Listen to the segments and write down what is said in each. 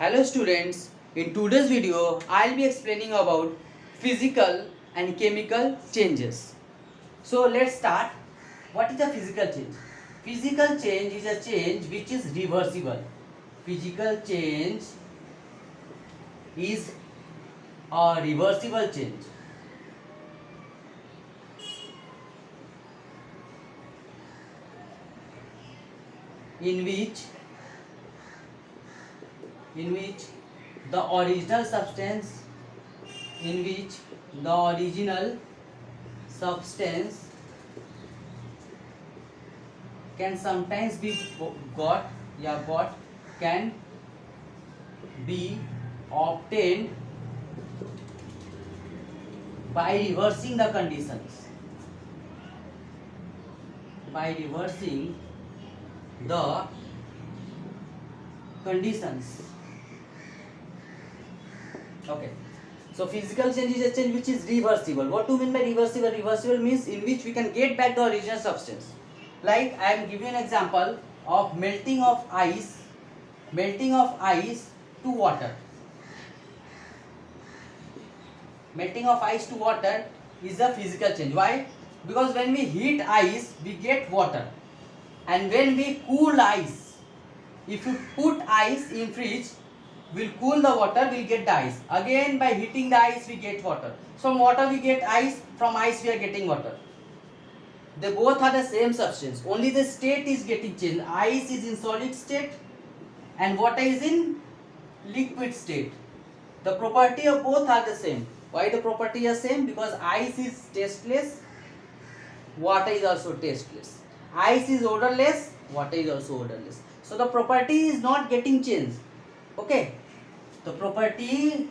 Hello students, in today's video I'll be explaining about physical and chemical changes. So let's start. What is a physical change? Physical change is a change which is reversible. Physical change is a reversible change. In which the original substance can sometimes be can be obtained by reversing the conditions, Okay. So physical change is a change which is reversible. What do you mean by reversible? Reversible means in which we can get back the original substance. Like I am giving an example of melting of ice to water. Melting of ice to water is a physical change. Why? Because when we heat ice, we get water. And when we cool ice, if you put ice in fridge, we'll cool the water, we'll get the ice. Again by heating the ice, we get water. From water we get ice, from ice we are getting water. They both are the same substance, only the state is getting changed. Ice is in solid state and water is in liquid state. The property of both are the same. Why the property is same? Because ice is tasteless, water is also tasteless. Ice is odorless, water is also odorless. So the property is not getting changed. Okay, the property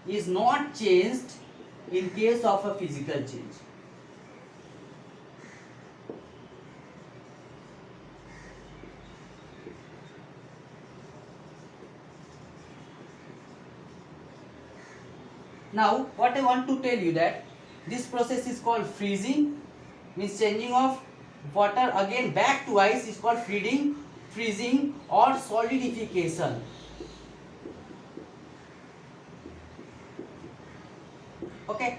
is not changed in case of a physical change. Now what I want to tell you that this process is called freezing, means changing of water again back to ice is called freezing or solidification. Okay,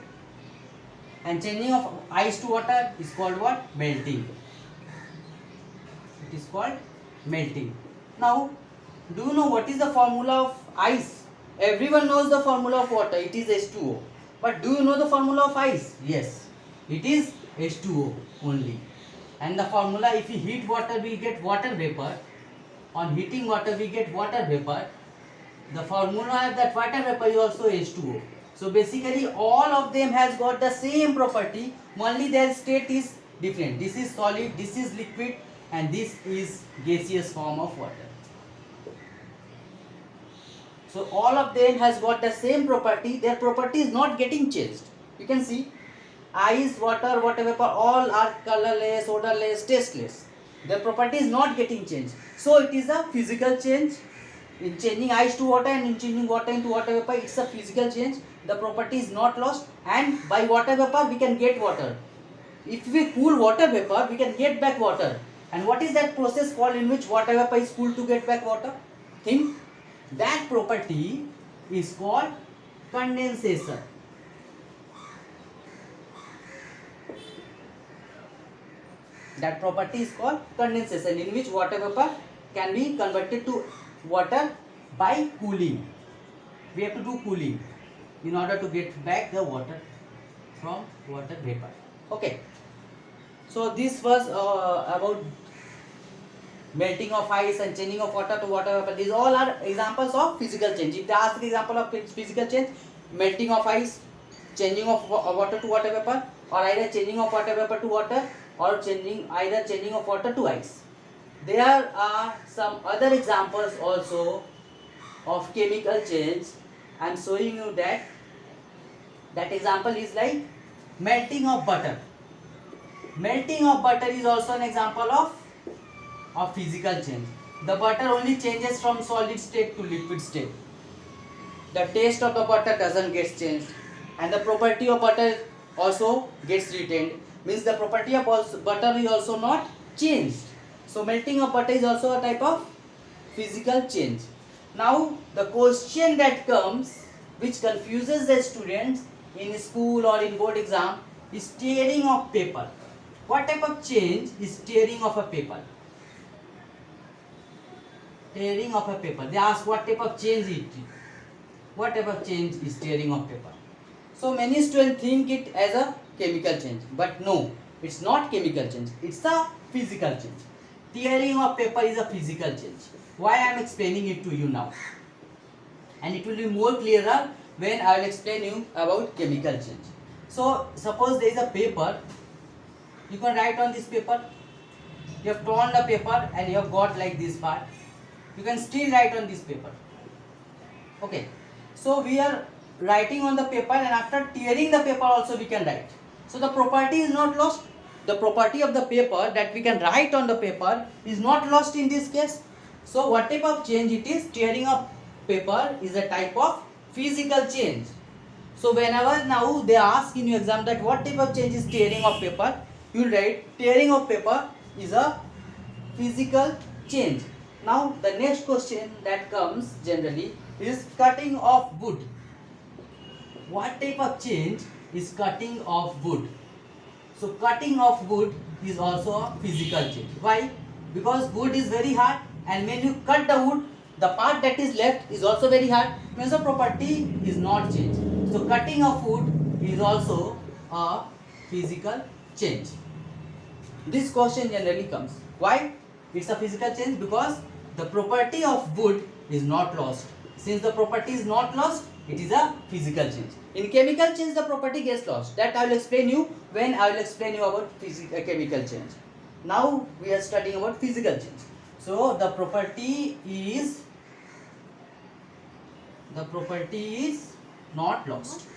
and changing of ice to water is called what? Melting. It is called melting. Now do you know what is the formula of ice? Everyone knows the formula of water, it is H2O. But do you know the formula of ice? Yes, it is H2O only. And the formula, if we heat water, we get water vapor. On heating water, we get water vapor. The formula of that water vapor is also H2O. So basically, all of them has got the same property, only their state is different. This is solid, this is liquid, and this is gaseous form of water. So all of them has got the same property. Their property is not getting changed. You can see. Ice, water, water vapor, all are colorless, odorless, tasteless. Their property is not getting changed. So it is a physical change. In changing ice to water and in changing water into water vapor, it's a physical change. The property is not lost, and by water vapor we can get water. If we cool water vapor, we can get back water. And what is that process called in which water vapor is cooled to get back water? Think. That property is called condensation. That property is called condensation, in which water vapor can be converted to water by cooling. We have to do cooling in order to get back the water from water vapor. Okay. So this was about melting of ice and changing of water to water vapor. These all are examples of physical change. If they ask the example of physical change, melting of ice, changing of water to water vapor, or either changing of water vapor to water, or changing of water to ice. There are some other examples also of chemical change. I am showing you that. That example is like melting of butter. Melting of butter is also an example of physical change. The butter only changes from solid state to liquid state. The taste of the butter doesn't get changed, and the property of butter also gets retained. Means the property of butter is also not changed. So melting of butter is also a type of physical change. Now the question that comes, which confuses the students in school or in board exam, is tearing of paper. What type of change is tearing of a paper? Tearing of a paper. They ask what type of change it is. What type of change is tearing of paper? So many students think it as a chemical change, but no, it's not chemical change. It's a physical change. Tearing of paper is a physical change. Why I am explaining it to you now, and it will be more clearer when I will explain you about chemical change. So suppose there is a paper, you can write on this paper. You have torn the paper and you have got like this part. You can still write on this paper. Okay, so we are writing on the paper, and after tearing the paper also we can write. So the property is not lost. The property of the paper that we can write on the paper is not lost in this case. So what type of change it is? Tearing of paper is a type of physical change. So whenever now they ask in your exam that what type of change is tearing of paper, you will write tearing of paper is a physical change. Now the next question that comes generally is cutting of wood. What type of change is cutting of wood? So cutting of wood is also a physical change. Why? Because wood is very hard, and when you cut the wood, the part that is left is also very hard, means the property is not changed. So cutting of wood is also a physical change. This question generally comes. Why? It's a physical change because the property of wood is not lost. Since the property is not lost, it is a physical change. In chemical change, the property gets lost. That I will explain you when I will explain you about chemical change. Now we are studying about physical change. So the property is not lost.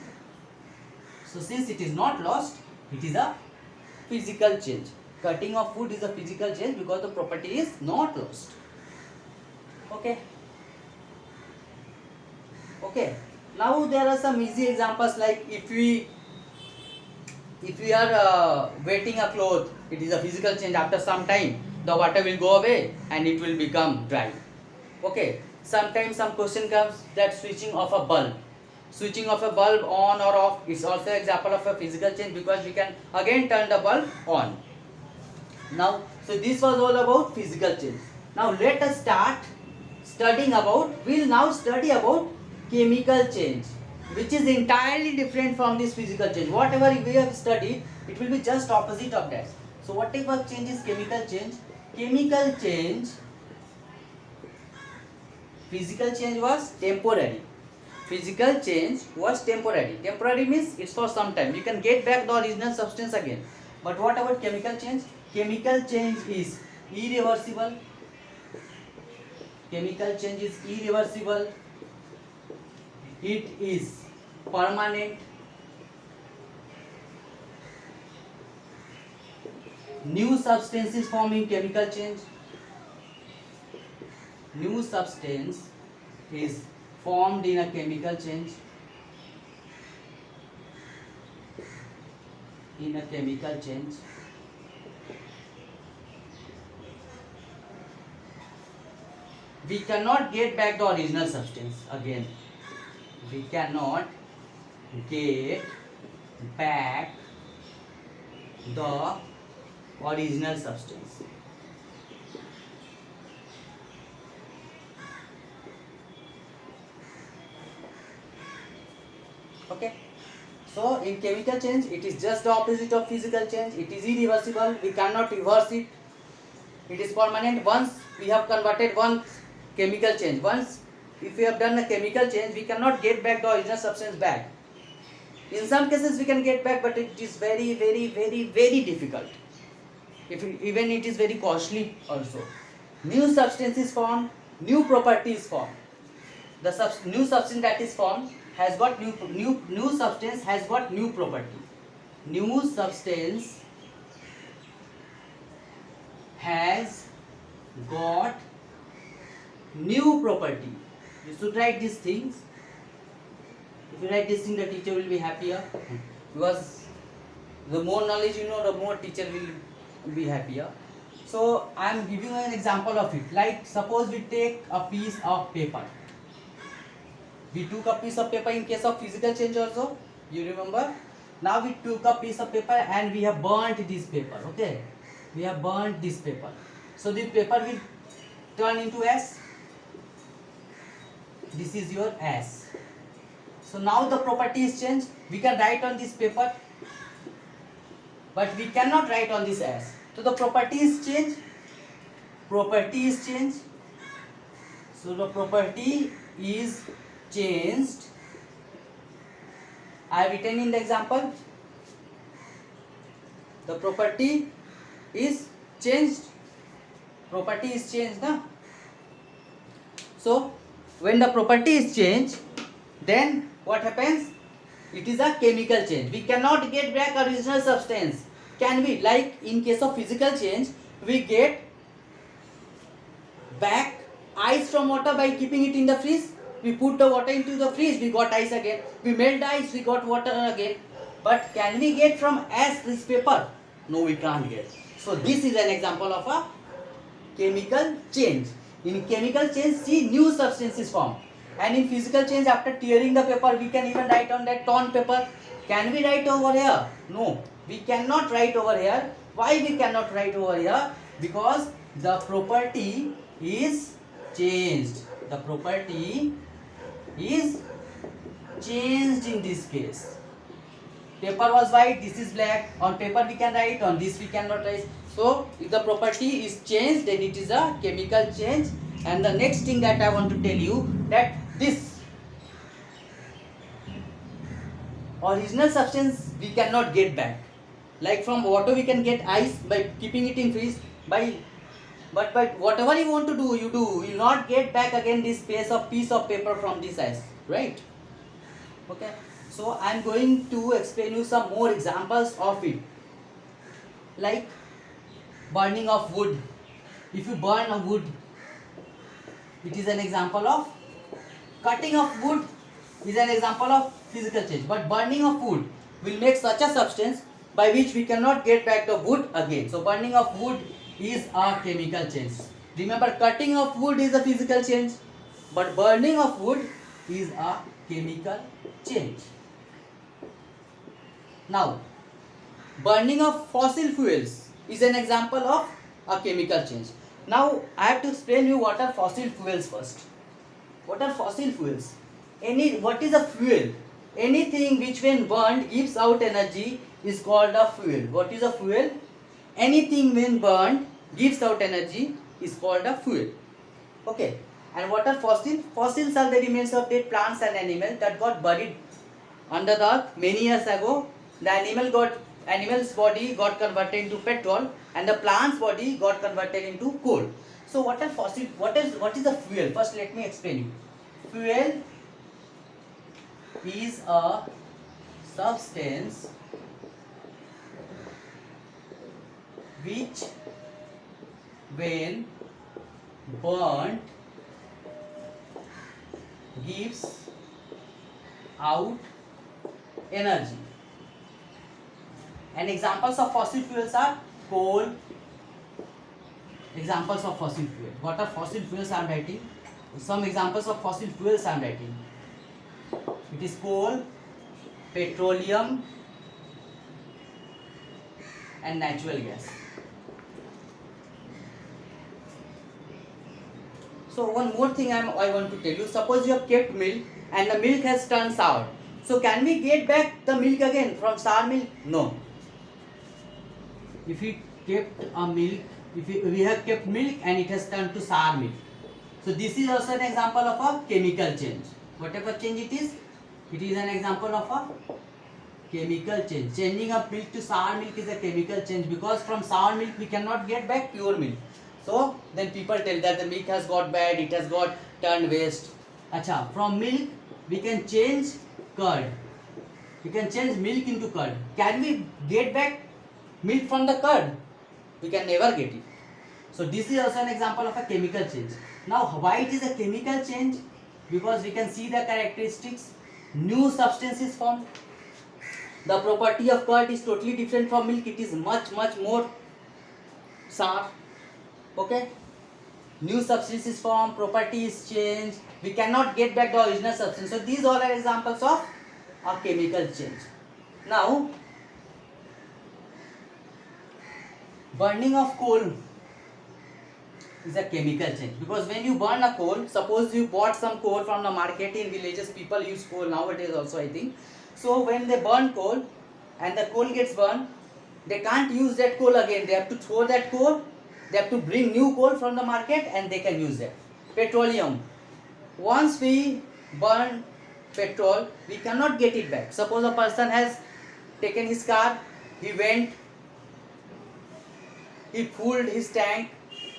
So since it is not lost, it is a physical change. Cutting of wood is a physical change because the property is not lost. Okay. Okay. Now there are some easy examples, like if we are wetting a cloth, it is a physical change. After some time, the water will go away and it will become dry. Okay. Sometimes some question comes that switching off a bulb. Switching off a bulb on or off is also an example of a physical change because we can again turn the bulb on. Now, so this was all about physical change. Now let us start studying about, we'll now study about chemical change, which is entirely different from this physical change. Whatever we have studied, it will be just opposite of that. So what type of change is chemical change? Chemical change, physical change was temporary. Physical change was temporary. Temporary means it's for some time. You can get back the original substance again. But what about chemical change? Chemical change is irreversible. Chemical change is irreversible. It is permanent. New substance is formed in chemical change. New substance is formed in a chemical change. In a chemical change. We cannot get back the original substance again. We cannot get back the original substance. Okay. So in chemical change, it is just the opposite of physical change. It is irreversible. We cannot reverse it. It is permanent. Once we have converted one chemical change, once if we have done a chemical change, we cannot get back the original substance back. In some cases we can get back, but it is very, very, very, very difficult. Even it is very costly also. New substance is formed, new property is formed. The new substance that is formed has got new substance has got new property. New substance has got new property. You should write these things. If you write this thing, the teacher will be happier, because the more knowledge you know, the more teacher will be happier. So I am giving you an example of it. Like suppose we take a piece of paper. We took a piece of paper in case of physical change also. You remember? Now we took a piece of paper and we have burnt this paper. Okay, we have burnt this paper. So the paper will turn into ash. This is your ash. So now the property is changed. We can write on this paper, but we cannot write on this ash. So the property is changed. Property is changed. So the property is changed. I have written in the example. The property is changed. Property is changed, na? So when the property is changed, then what happens? It is a chemical change. We cannot get back original substance. Can we? Like in case of physical change, we get back ice from water by keeping it in the fridge. We put the water into the fridge, we got ice again. We melt the ice, we got water again. But can we get from ash this paper? No, we can't get. So this is an example of a chemical change. In chemical change, see, new substances form. And in physical change, after tearing the paper, we can even write on that torn paper. Can we write over here? No, we cannot write over here. Why we cannot write over here? Because the property is changed. The property is changed in this case. Paper was white, this is black. On paper we can write, on this we cannot write. So if the property is changed, then it is a chemical change. And the next thing that I want to tell you, that this original substance we cannot get back. Like from water we can get ice by keeping it in freeze. But whatever you want to do, you do. You will not get back again this piece of paper from this ice, right? Okay. So I am going to explain you some more examples of it. Like burning of wood. If you burn a wood, it is an example of cutting of wood, is an example of physical change. But burning of wood will make such a substance by which we cannot get back the wood again. So burning of wood is a chemical change. Remember, cutting of wood is a physical change, but burning of wood is a chemical change. Now, burning of fossil fuels is an example of a chemical change. Now, I have to explain you what are fossil fuels first. What are fossil fuels? What is a fuel? Anything which when burned gives out energy is called a fuel. What is a fuel? Anything when burned gives out energy is called a fuel. Okay. And what are fossils? Fossils are the remains of dead plants and animals that got buried under the earth many years ago. The animal's body got converted into petrol, and the plant's body got converted into coal. So what are fossil? What is a fuel? First, let me explain you. Fuel is a substance which, when burnt, gives out energy. And examples of fossil fuels are coal. Examples of fossil fuel. What are fossil fuels I am writing? Some examples of fossil fuels I am writing. It is coal, petroleum, and natural gas. So one more thing I want to tell you. Suppose you have kept milk and the milk has turned sour. So can we get back the milk again from sour milk? No. If we kept a milk, we have kept milk and it has turned to sour milk. So this is also an example of a chemical change. Whatever change it is an example of a chemical change. Changing a milk to sour milk is a chemical change, because from sour milk we cannot get back pure milk. So then people tell that the milk has got bad, it has got turned waste. Acha, from milk we can change curd. We can change milk into curd. Can we get back milk from the curd? We can never get it. So this is also an example of a chemical change. Now why it is a chemical change? Because we can see the characteristics. New substances formed. The property of curd is totally different from milk. It is much more sour. Okay, new substance is formed, property is changed, we cannot get back the original substance. So these all are examples of a chemical change. Now, burning of coal is a chemical change, because when you burn a coal, suppose you bought some coal from the market. In villages people use coal nowadays also, I think. So when they burn coal and the coal gets burned, they can't use that coal again, they have to throw that coal, they have to bring new coal from the market and they can use that. Petroleum, once we burn petrol, we cannot get it back. Suppose a person has taken his car, he went, he filled his tank,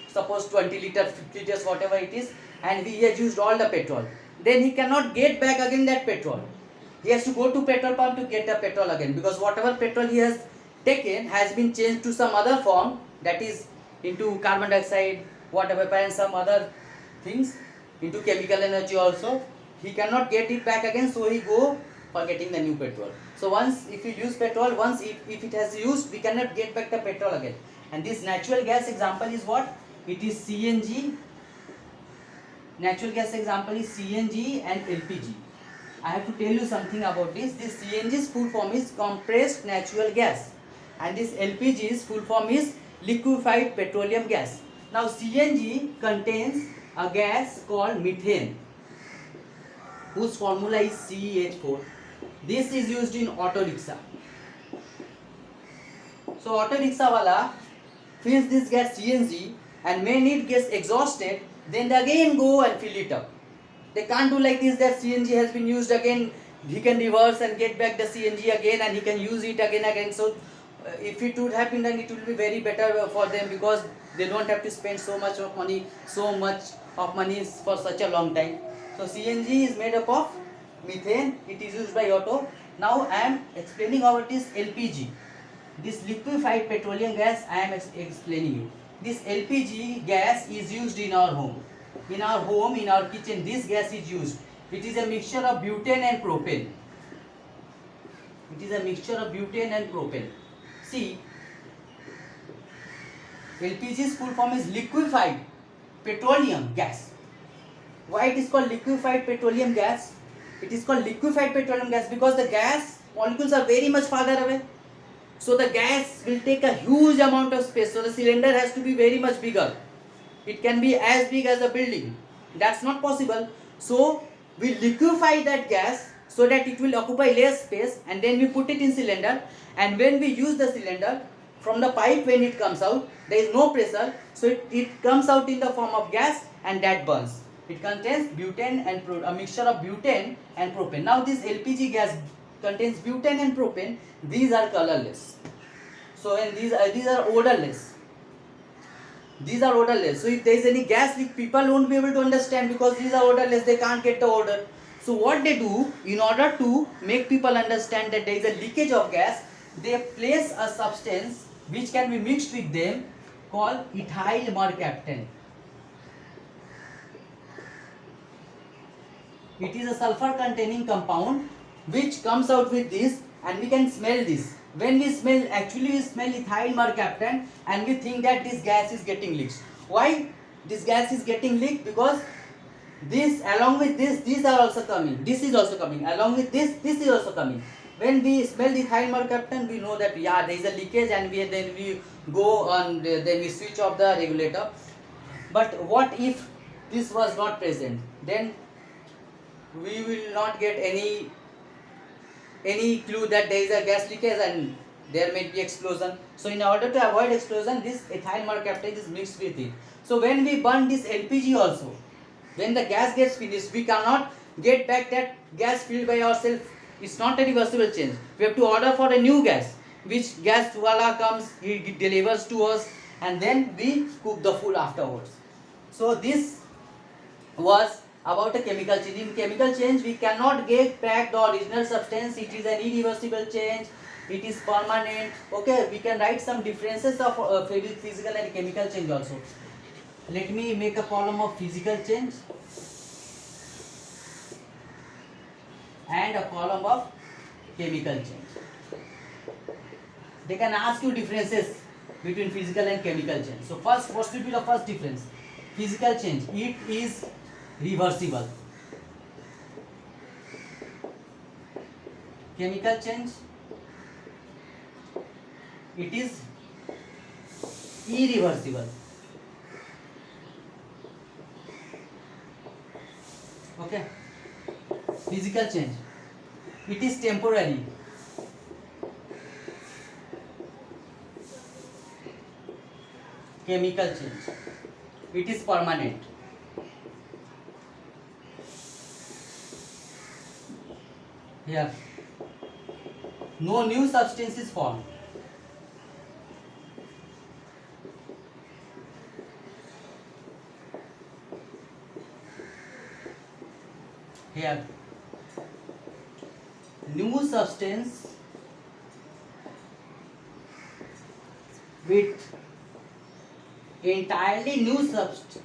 suppose 20 liters, 50 liters, whatever it is, and he has used all the petrol. Then he cannot get back again that petrol. He has to go to petrol pump to get the petrol again, because whatever petrol he has taken has been changed to some other form, that is into carbon dioxide, water vapor and some other things, into chemical energy also. He cannot get it back again, so he go for getting the new petrol. So once if you use petrol, once if it has used, we cannot get back the petrol again. And this natural gas example is what? It is CNG. Natural gas example is CNG and LPG. I have to tell you something about this. This CNG's full form is compressed natural gas, and this LPG's full form is liquefied petroleum gas. Now CNG contains a gas called methane, whose formula is CH4. This is used in auto rickshaw. So auto rickshaw wala fills this gas CNG, and when it gets exhausted, then they again go and fill it up. They can't do like this, that CNG has been used again, he can reverse and get back the CNG again and he can use it again. So if it would happen, then it will be very better for them, because they don't have to spend so much of money for such a long time. So CNG is made up of methane, it is used by auto. Now I am explaining about this LPG, this liquefied petroleum gas. I am explaining you. This LPG gas is used in our home. In our home, in our kitchen, this gas is used. It is a mixture of butane and propane. It is a mixture of butane and propane. See, LPG's full form is liquefied petroleum gas. Why it is called liquefied petroleum gas? It is called liquefied petroleum gas because the gas molecules are very much farther away. So the gas will take a huge amount of space. So the cylinder has to be very much bigger. It can be as big as a building. That's not possible. So we liquefy that gas so that it will occupy less space, and then we put it in cylinder, and when we use the cylinder, from the pipe when it comes out, there is no pressure, so it comes out in the form of gas, and that burns. It contains butane and a mixture of butane and propane. Now this LPG gas contains butane and propane. These are colorless. So and these are odorless. These are odorless. So if there is any gas leak, people won't be able to understand, because these are odorless. They can't get the odor. So what they do, in order to make people understand that there is a leakage of gas, they place a substance which can be mixed with them called ethyl mercaptan. It is a sulfur containing compound which comes out with this, and we can smell this. When we smell, actually we smell ethyl mercaptan, and we think that this gas is getting leaked. Why this gas is getting leaked? Because this along with this, these are also coming. This is also coming. Along with this, this is also coming. When we smell the ethyl mercaptan, we know that yeah, there is a leakage, and then we go on. Then we switch off the regulator. But what if this was not present? Then we will not get any clue that there is a gas leakage and there may be explosion. So in order to avoid explosion, this ethyl mercaptan is mixed with it. So when we burn this LPG also, when the gas gets finished, we cannot get back that gas filled by ourselves. It's not a reversible change. We have to order for a new gas, which gas wala comes, he delivers to us, and then we cook the food afterwards. So this was about a chemical change. In chemical change, we cannot get back the original substance. It is an irreversible change. It is permanent. Okay, we can write some differences of physical and chemical change also. Let me make a column of physical change and a column of chemical change. They can ask you differences between physical and chemical change. So first, what should be the first difference? Physical change, it is reversible. Chemical change, it is irreversible. Okay. Physical change, it is temporary. Chemical change, it is permanent. Here, no new substance is formed. Here, new substance with entirely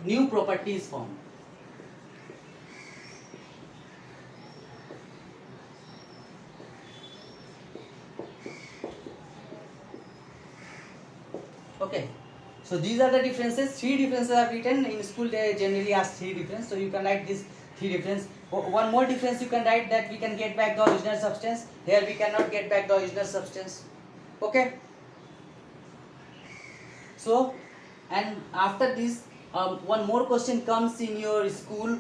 new properties formed. Okay, so these are the differences. 3 differences are written in school. They generally ask 3 differences, so you can write this 3 difference. One more difference you can write, that we can get back the original substance. Here we cannot get back the original substance. Okay. So, and after this, one more question comes in your school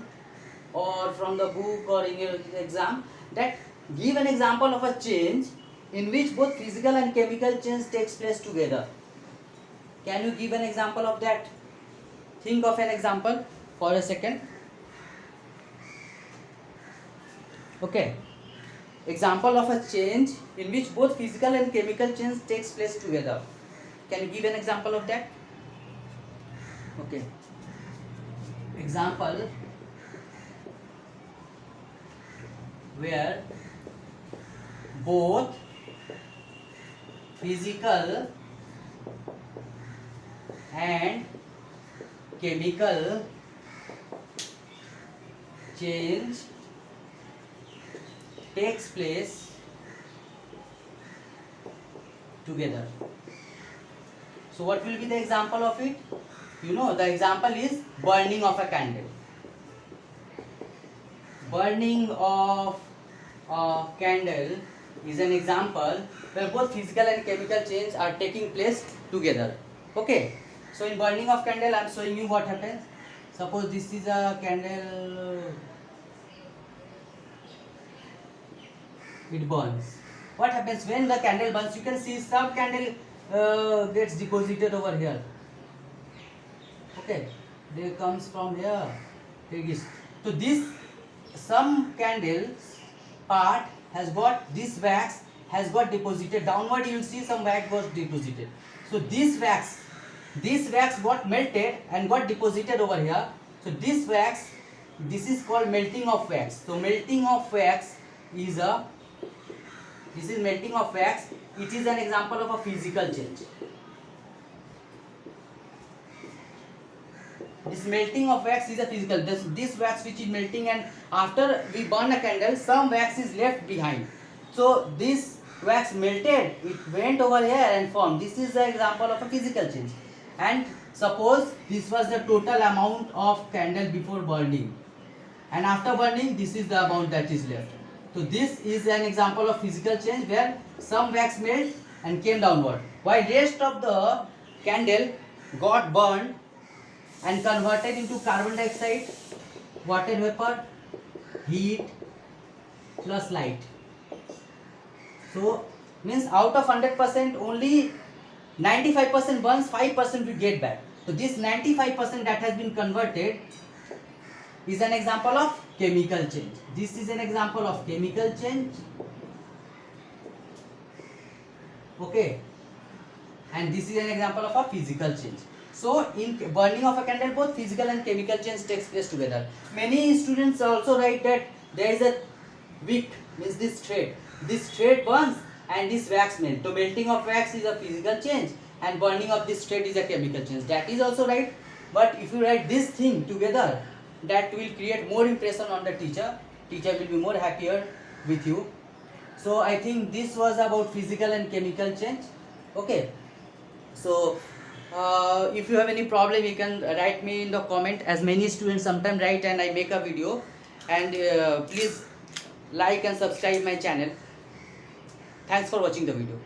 or from the book or in your exam, that give an example of a change in which both physical and chemical change takes place together. Can you give an example of that? Think of an example for a second. Okay. Example of a change in which both physical and chemical change takes place together. Can you give an example of that? Okay. Example where both physical and chemical change takes place together. So what will be the example of it? You know, the example is burning of a candle. Burning of a candle is an example where both physical and chemical change are taking place together. Okay. So in burning of candle, I am showing you what happens. Suppose this is a candle, it burns. What happens when the candle burns? You can see some candle gets deposited over here. Okay, they comes from here. So this, some candle part has got, this wax has got deposited downward. You will see some wax was deposited. So this wax got melted and got deposited over here. So this wax, this is called melting of wax. So melting of wax is a, this is melting of wax. It is an example of a physical change. This melting of wax is a physical. This wax which is melting, and after we burn a candle, some wax is left behind. So this wax melted, it went over here and formed. This is the example of a physical change. And suppose this was the total amount of candle before burning, and after burning this is the amount that is left. So this is an example of physical change where some wax melt and came downward, while rest of the candle got burned and converted into carbon dioxide, water vapor, heat plus light. So means out of 100% only 95% burns, 5% we get back. So this 95% that has been converted is an example of chemical change. This is an example of chemical change. Okay. And this is an example of a physical change. So in burning of a candle, both physical and chemical change takes place together. Many students also write that there is a wick, means this thread. This thread burns and this wax melts. So melting of wax is a physical change and burning of this thread is a chemical change. That is also right. But if you write this thing together, that will create more impression on the teacher. Teacher will be more happier with you. So I think this was about physical and chemical change. Okay. So If you have any problem, you can write me in the comment, as many students sometimes write and I make a video. And please like and subscribe my channel. Thanks for watching the video.